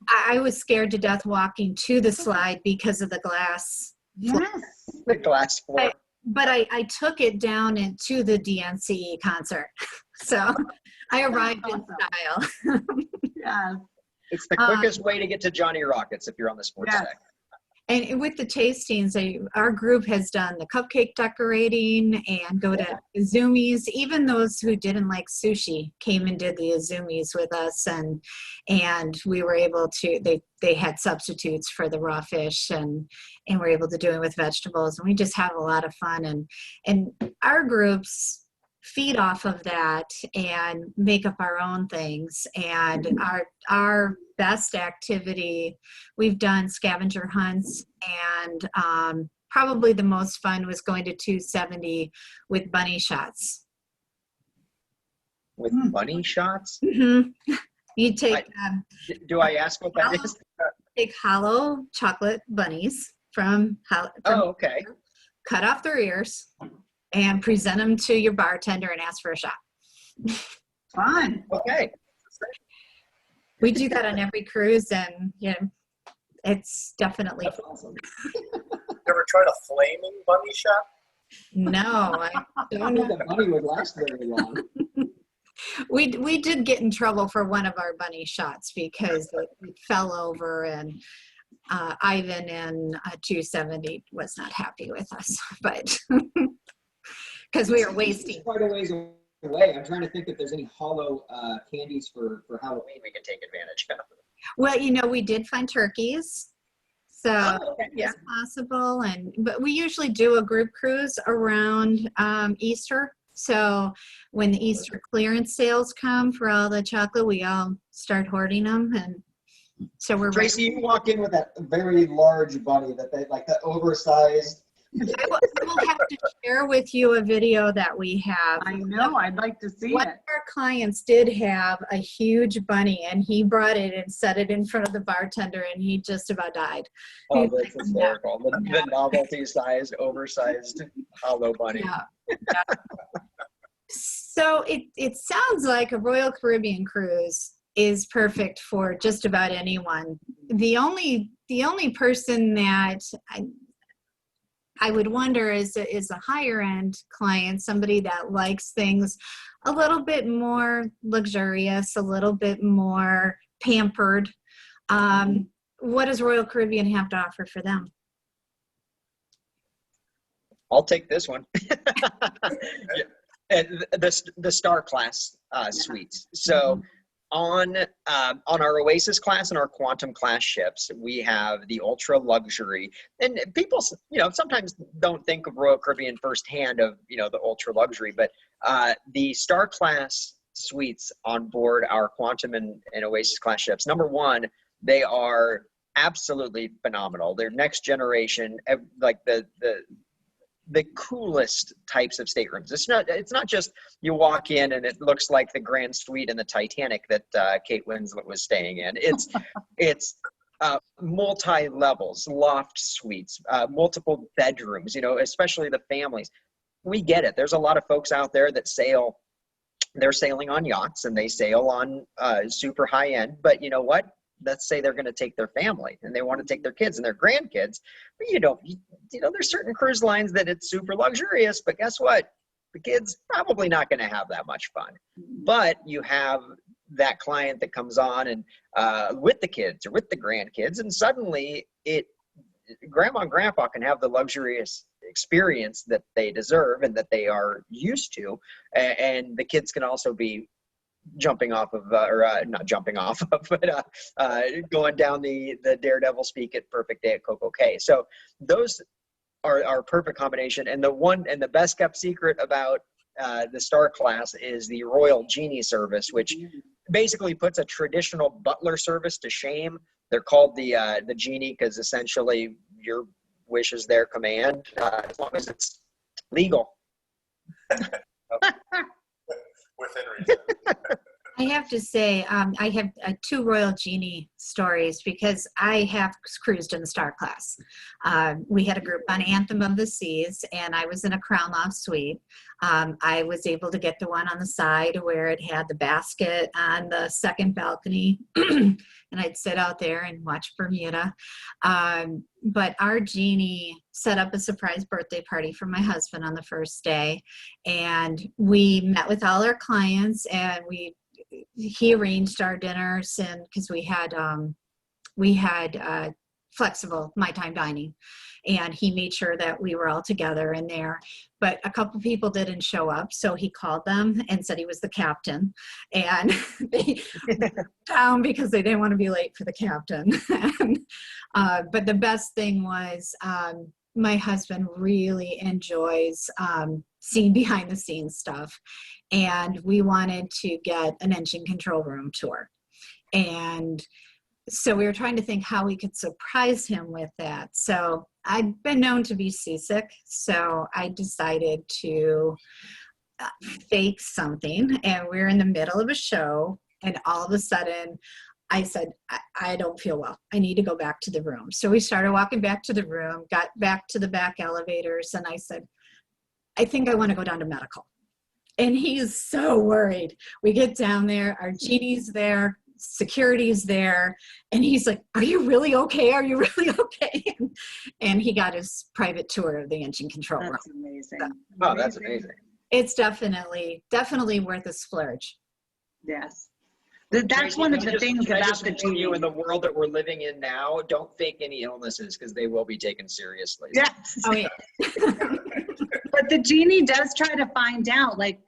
I was scared to death walking to the slide because of the glass. Yes. The glass floor. But I took it down into the DNCE concert. So I arrived in style. Yes. It's the quickest way to get to Johnny Rockets if you're on the sports Yes. deck. And with the tastings, our group has done the cupcake decorating and go to Izumis. Even those who didn't like sushi came and did the Izumis with us, and we were able to. They had substitutes for the raw fish, and we're able to do it with vegetables. And we just have a lot of fun. And our groups feed off of that and make up our own things. And our best activity, we've done scavenger hunts, and probably the most fun was going to 270 with bunny shots. With bunny shots? Mm-hmm. You take Do I ask what that is? take hollow chocolate bunnies from Oh, okay. cut off their ears and present them to your bartender and ask for a shot. Fun. Okay. We do that on every cruise, and it's definitely That's awesome. You ever tried a flaming bunny shot? no. I I don't don't know know. if the bunny would last very long. We did get in trouble for one of our bunny shots because it fell over, and Ivan in 270 was not happy with us, but because we were wasting. Quite a ways away. I'm trying to think if there's any hollow candies for Halloween We can take advantage of. Well, you know, we did find turkeys, so Oh, okay, yeah. it's possible. But we usually do a group cruise around Easter. So when the Easter clearance sales come for all the chocolate, we all start hoarding them, and so we're Tracy, you walk in with that very large bunny that they like, the oversized. I will have to share with you a video that we have. I know, I'd like to see One it. of our clients did have a huge bunny, and he brought it and set it in front of the bartender, and he just about died. Oh, that's hysterical. The novelty-sized, oversized hollow bunny. Yeah. Yeah. So it sounds like a Royal Caribbean cruise is perfect for just about anyone. The only person that I would wonder is a higher end client, somebody that likes things a little bit more luxurious, a little bit more pampered. What does Royal Caribbean have to offer for them? I'll take this one. Yeah. And the Star class suites. So on our Oasis class and our Quantum class ships, we have the ultra luxury. And people, sometimes don't think of Royal Caribbean firsthand of, the ultra luxury, but the Star class suites on board our Quantum and Oasis class ships, number one, they are absolutely phenomenal. They're next generation, like the coolest types of staterooms. It's not just you walk in and it looks like the grand suite in the Titanic that Kate Winslet was staying in. It's multi levels, loft suites, multiple bedrooms. Especially the families. We get it. There's a lot of folks out there that sail. They're sailing on yachts and they sail on super high end. But you know what? Let's say they're going to take their family and they want to take their kids and their grandkids, but there's certain cruise lines that it's super luxurious, but guess what? The kids probably not going to have that much fun. But you have that client that comes on and with the kids or with the grandkids, and suddenly grandma and grandpa can have the luxurious experience that they deserve and that they are used to, and the kids can also be jumping off of, not jumping off of, but going down the Daredevil speak at Perfect Day at CocoCay. So those are perfect combination. And the best kept secret about the Star class is the Royal Genie service, which basically puts a traditional butler service to shame. They're called the Genie because essentially your wish is their command, as long as it's legal. Within reason. I have to say, I have two Royal Genie stories because I have cruised in the Star class. We had a group on Anthem of the Seas, and I was in a Crown Loft suite. I was able to get the one on the side where it had the basket on the second balcony, and I'd sit out there and watch Bermuda. But our Genie set up a surprise birthday party for my husband on the first day, and we met with all our clients, and he arranged our dinners, and because we had flexible my time dining, and he made sure that we were all together in there. But a couple people didn't show up, so he called them and said he was the captain, and they down because they didn't want to be late for the captain. But the best thing was my husband really enjoys seeing behind the scenes stuff, and we wanted to get an engine control room tour, and so we were trying to think how we could surprise him with that. So I'd been known to be seasick, so I decided to fake something, and we were in the middle of a show, and all of a sudden I said, I don't feel well. I need to go back to the room. So we started walking back to the room, got back to the back elevators, and I said, I think I want to go down to medical. And he's so worried. We get down there, our Genie's there, security's there, and he's like, are you really okay? Are you really okay? And he got his private tour of the engine control room. That's amazing. Oh, that's amazing. It's definitely worth a splurge. Yes. That's Tracy, one of can I the just- things can I about just the warn you, genie. in the world that we're living in now, don't fake any illnesses because they will be taken seriously. Yes. Oh, yeah. But the genie does try to find out, like,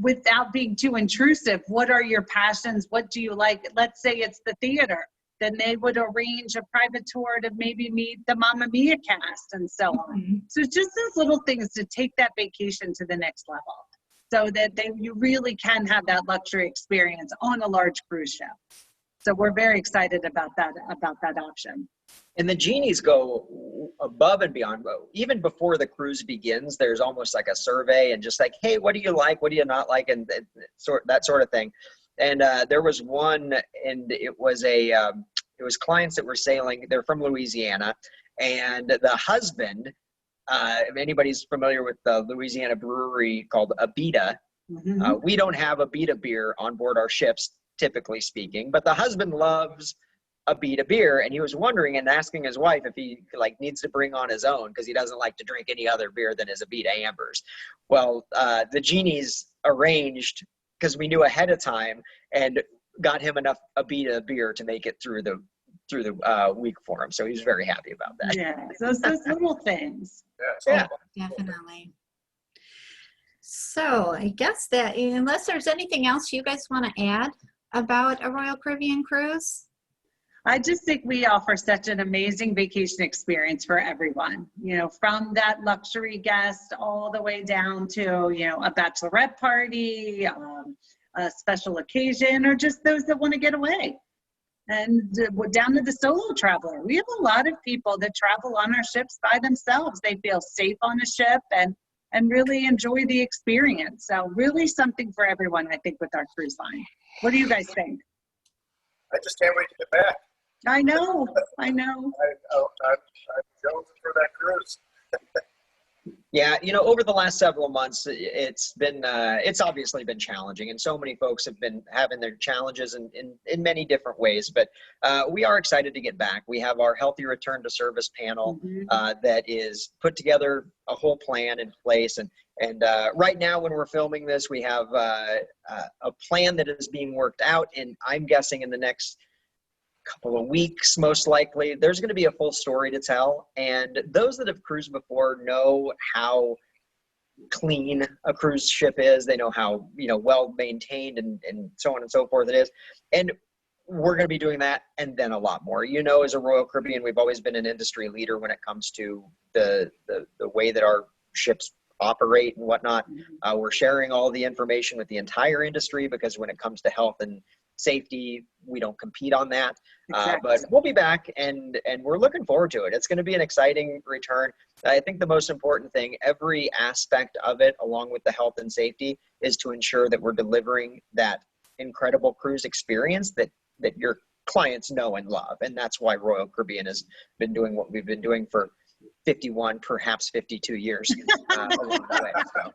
without being too intrusive, what are your passions? What do you like? Let's say it's the theater. Then they would arrange a private tour to maybe meet the Mamma Mia cast and so on. Mhm. So it's just those little things to take that vacation to the next level, so that you really can have that luxury experience on a large cruise ship. So we're very excited about that option. And the genies go above and beyond. Even before the cruise begins, there's almost like a survey and just like, hey, what do you like? What do you not like? And that sort of thing. And there was one, and it was clients that were sailing. They're from Louisiana, and the husband, if anybody's familiar with the Louisiana brewery called Abita, Mhm. we don't have Abita beer on board our ships, typically speaking, but the husband loves Abita beer, and he was wondering and asking his wife if he needs to bring on his own because he doesn't like to drink any other beer than his Abita Ambers. Well, the genies arranged, because we knew ahead of time, and got him enough Abita beer to make it through the week for him. So he was very happy about that. Yeah, those little things. Yeah, it's Yeah. all Definitely. So I guess that unless there's anything else you guys want to add about a Royal Caribbean cruise? I just think we offer such an amazing vacation experience for everyone, from that luxury guest all the way down to, a bachelorette party, a special occasion, or just those that want to get away. And down to the solo traveler. We have a lot of people that travel on our ships by themselves. They feel safe on a ship and really enjoy the experience. So really something for everyone, I think, with our cruise line. What do you guys think? I just can't wait to get back. I know. I'm jonesing for that cruise. Yeah, over the last several months, it's obviously been challenging, and so many folks have been having their challenges in many different ways. But we are excited to get back. We have our Healthy Return to Service panel that is put together a whole plan in place, and right now when we're filming this, we have a plan that is being worked out, and I'm guessing in the next couple of weeks, most likely, there's going to be a full story to tell. And those that have cruised before know how clean a cruise ship is. They know how, well maintained and so on and so forth it is. And we're going to be doing that and then a lot more. As a Royal Caribbean, we've always been an industry leader when it comes to the way that our ships operate and whatnot. We're sharing all the information with the entire industry because when it comes to health and safety, we don't compete on that. Exactly. But we'll be back, and we're looking forward to it. It's going to be an exciting return. I think the most important thing, every aspect of it, along with the health and safety, is to ensure that we're delivering that incredible cruise experience that your clients know and love. And that's why Royal Caribbean has been doing what we've been doing for 51, perhaps 52 years along the way. So.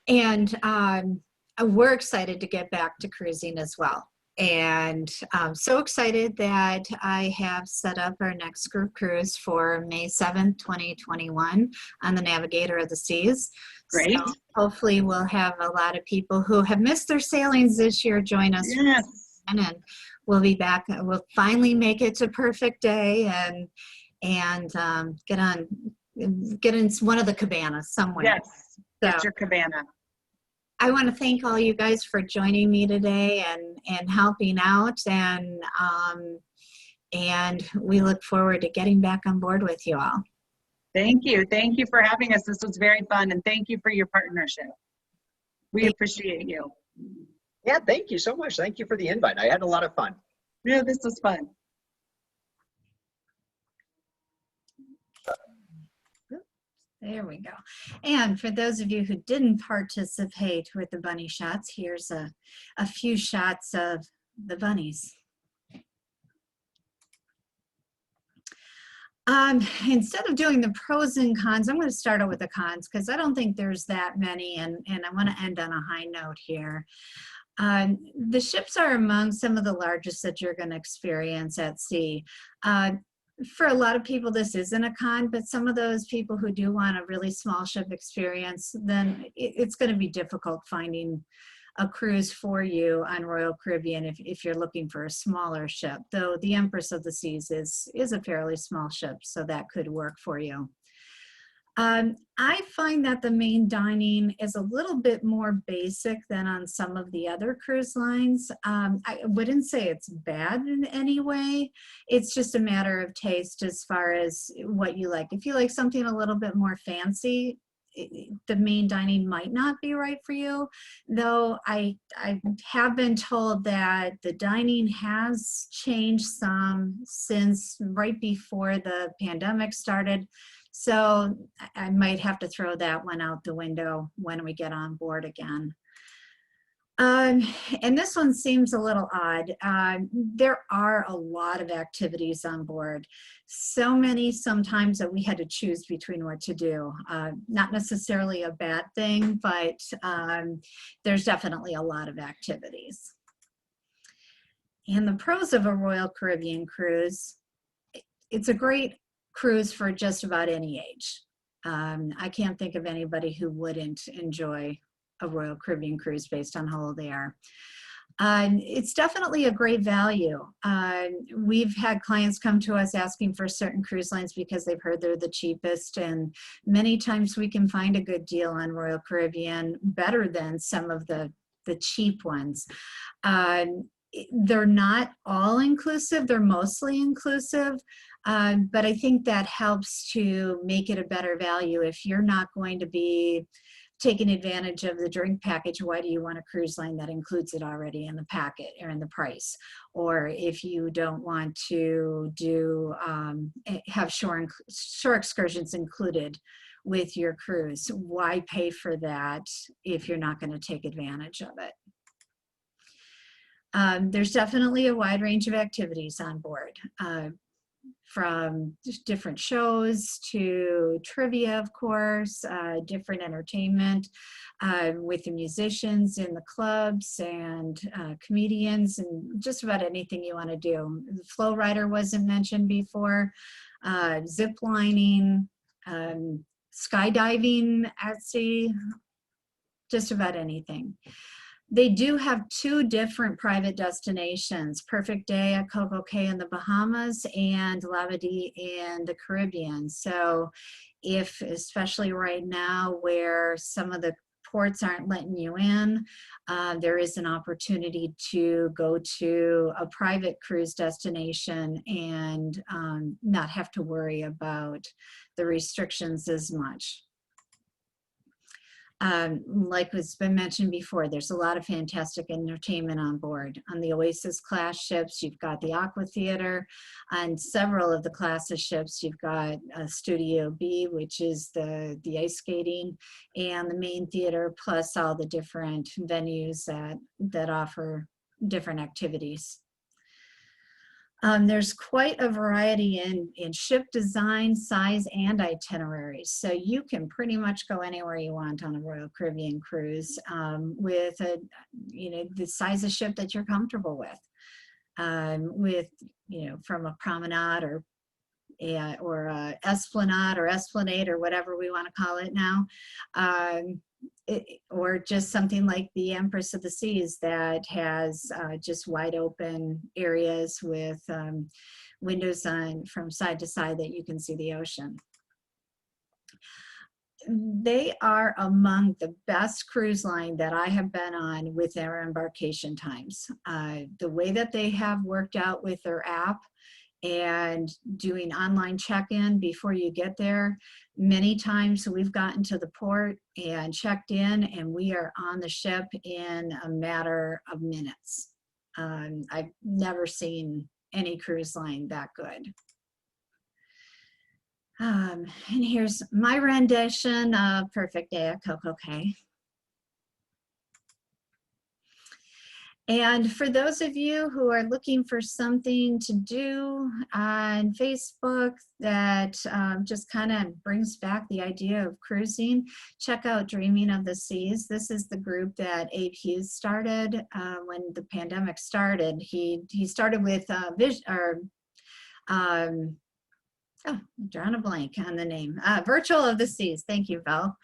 And we're excited to get back to cruising as well. And I'm so excited that I have set up our next group cruise for May 7th, 2021 on the Navigator of the Seas. Great. So hopefully we'll have a lot of people who have missed their sailings this year join us. Yes. And we'll be back. We'll finally make it to perfect day and get in one of the cabanas somewhere. Yes. Get So, your cabana. I want to thank all you guys for joining me today and helping out, and we look forward to getting back on board with you all. Thank you. Thank you for having us. This was very fun, and thank you for your partnership. We appreciate you. Yeah, thank you so much. Thank you for the invite. I had a lot of fun. Yeah, this was fun. There we go. And for those of you who didn't participate with the bunny shots, here's a few shots of the bunnies. Instead of doing the pros and cons, I'm going to start out with the cons because I don't think there's that many, and I want to end on a high note here. The ships are among some of the largest that you're going to experience at sea. for a lot of people, this isn't a con, but some of those people who do want a really small ship experience, then it's going to be difficult finding a cruise for you on Royal Caribbean if you're looking for a smaller ship, though the Empress of the Seas is a fairly small ship, so that could work for you. I find that the main dining is a little bit more basic than on some of the other cruise lines. I wouldn't say it's bad in any way. It's just a matter of taste as far as what you like. If you like something a little bit more fancy, the main dining might not be right for you, though I have been told that the dining has changed some since right before the pandemic started. So I might have to throw that one out the window when we get on board again. And this one seems a little odd. There are a lot of activities on board. So many sometimes that we had to choose between what to do. Not necessarily a bad thing, but there's definitely a lot of activities. And the pros of a Royal Caribbean cruise, it's a great cruise for just about any age. I can't think of anybody who wouldn't enjoy a Royal Caribbean cruise based on how old they are. It's definitely a great value. We've had clients come to us asking for certain cruise lines because they've heard they're the cheapest, and many times we can find a good deal on Royal Caribbean, better than some of the cheap ones. They're not all inclusive, they're mostly inclusive, but I think that helps to make it a better value. If you're not going to be taking advantage of the drink package, why do you want a cruise line that includes it already in the packet or in the price? Or if you don't want to do have shore excursions included with your cruise, why pay for that if you're not going to take advantage of it? There's definitely a wide range of activities on board, from different shows to trivia, of course, different entertainment with the musicians in the clubs and comedians and just about anything you want to do. The flow rider wasn't mentioned before, zip lining, skydiving at sea, just about anything. They do have two different private destinations, Perfect Day at CocoCay in the Bahamas and La Vie in the Caribbean. So if, especially right now where some of the ports aren't letting you in, there is an opportunity to go to a private cruise destination and not have to worry about the restrictions as much. Like has been mentioned before, there's a lot of fantastic entertainment on board. On the Oasis class ships, you've got the Aqua Theater. On several of the classes ships, you've got Studio B, which is the ice skating, and the main theater, plus all the different venues that offer different activities. There's quite a variety in ship design, size, and itineraries. So you can pretty much go anywhere you want on a Royal Caribbean cruise with the size of ship that you're comfortable with. From a promenade or esplanade or esplanade or whatever we want to call it now. Or just something like the Empress of the Seas that has just wide open areas with windows from side to side that you can see the ocean. They are among the best cruise line that I have been on with their embarkation times. The way that they have worked out with their app and doing online check-in before you get there. Many times we've gotten to the port and checked in and we are on the ship in a matter of minutes. I've never seen any cruise line that good. And here's my rendition of Perfect Day at CocoCay. And for those of you who are looking for something to do on Facebook that just kind of brings back the idea of cruising, check out Dreaming of the Seas. This is the group that Abe Hughes started when the pandemic started. He started with Oh, I'm drawing a blank on the name. Virtual of the Seas. Thank you, Val.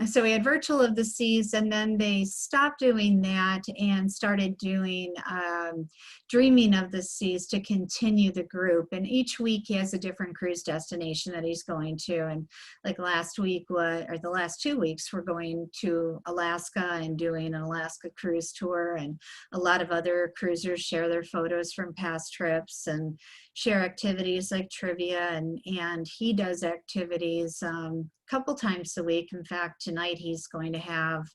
So we had Virtual of the Seas, and then they stopped doing that and started doing Dreaming of the Seas to continue the group. And each week he has a different cruise destination that he's going to. And like last week, or the last 2 weeks, we're going to Alaska and doing an Alaska cruise tour. And a lot of other cruisers share their photos from past trips and share activities like trivia, and he does activities couple times a week. In fact, tonight he's going to have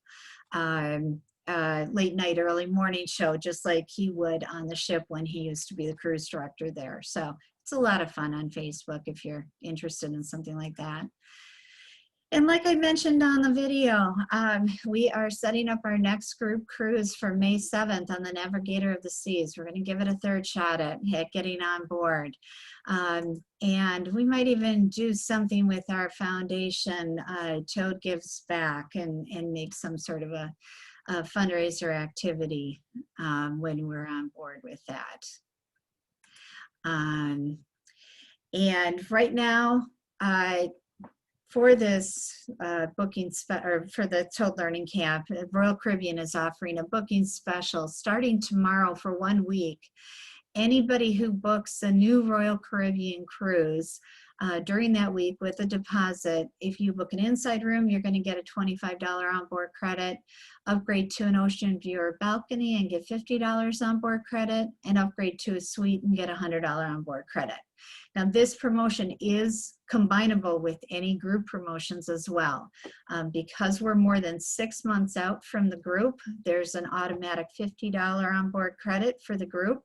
late night, early morning show, just like he would on the ship when he used to be the cruise director there. So it's a lot of fun on Facebook if you're interested in something like that. And like I mentioned on the video, we are setting up our next group cruise for May 7th on the Navigator of the Seas. We're going to give it a third shot at getting on board. And we might even do something with our foundation, Toad Gives Back, and make some sort of a fundraiser activity when we're on board with that. And right now, for this booking or for the Toad Learning Camp, Royal Caribbean is offering a booking special starting tomorrow for 1 week. Anybody who books a new Royal Caribbean cruise during that week with a deposit, if you book an inside room, you're going to get a $25 onboard credit. Upgrade to an ocean view or balcony and get $50 onboard credit, and upgrade to a suite and get $100 onboard credit. Now, this promotion is combinable with any group promotions as well. Because we're more than 6 months out from the group, there's an automatic $50 onboard credit for the group.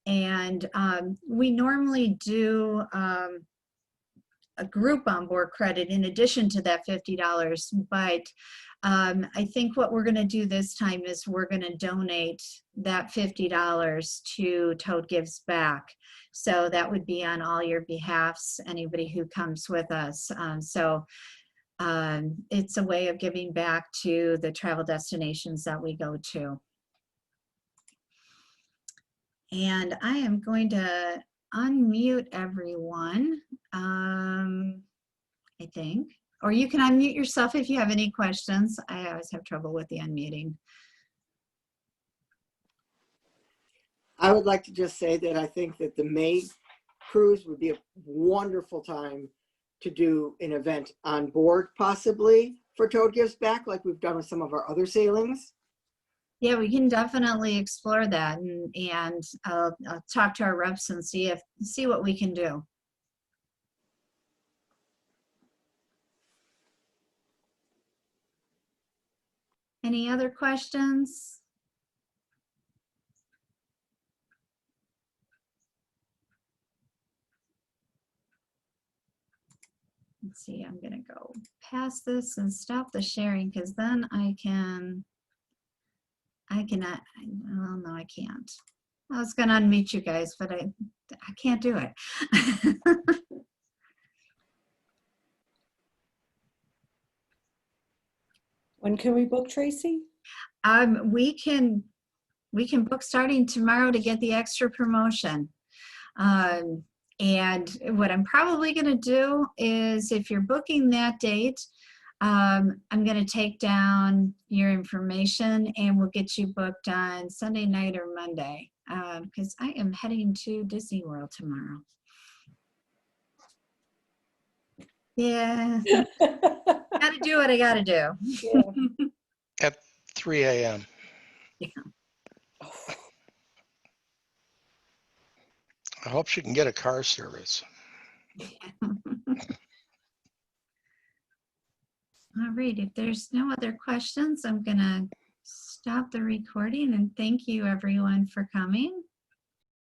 And we normally do a group onboard credit in addition to that $50, but I think what we're going to do this time is we're going to donate that $50 to Toad Gives Back. So that would be on all your behalfs, anybody who comes with us. It's a way of giving back to the travel destinations that we go to. And I am going to unmute everyone, I think. Or you can unmute yourself if you have any questions. I always have trouble with the unmuting. I would like to just say that I think that the May cruise would be a wonderful time to do an event on board, possibly for Toad Gives Back, like we've done with some of our other sailings. Yeah, we can definitely explore that, and I'll talk to our reps and see what we can do. Any other questions? Let's see, I'm gonna go past this and stop the sharing, because then I cannot, well, no, I can't. I was gonna unmute you guys, but I can't do it. When can we book, Tracy? We can book starting tomorrow to get the extra promotion. And what I'm probably going to do is, if you're booking that date, I'm going to take down your information and we'll get you booked on Sunday night or Monday, because I am heading to Disney World tomorrow. Yeah, gotta do what I gotta do. Yeah. At 3 a.m. Yeah. I hope she can get a car service. All right, if there's no other questions, I'm gonna stop the recording and thank you everyone for coming.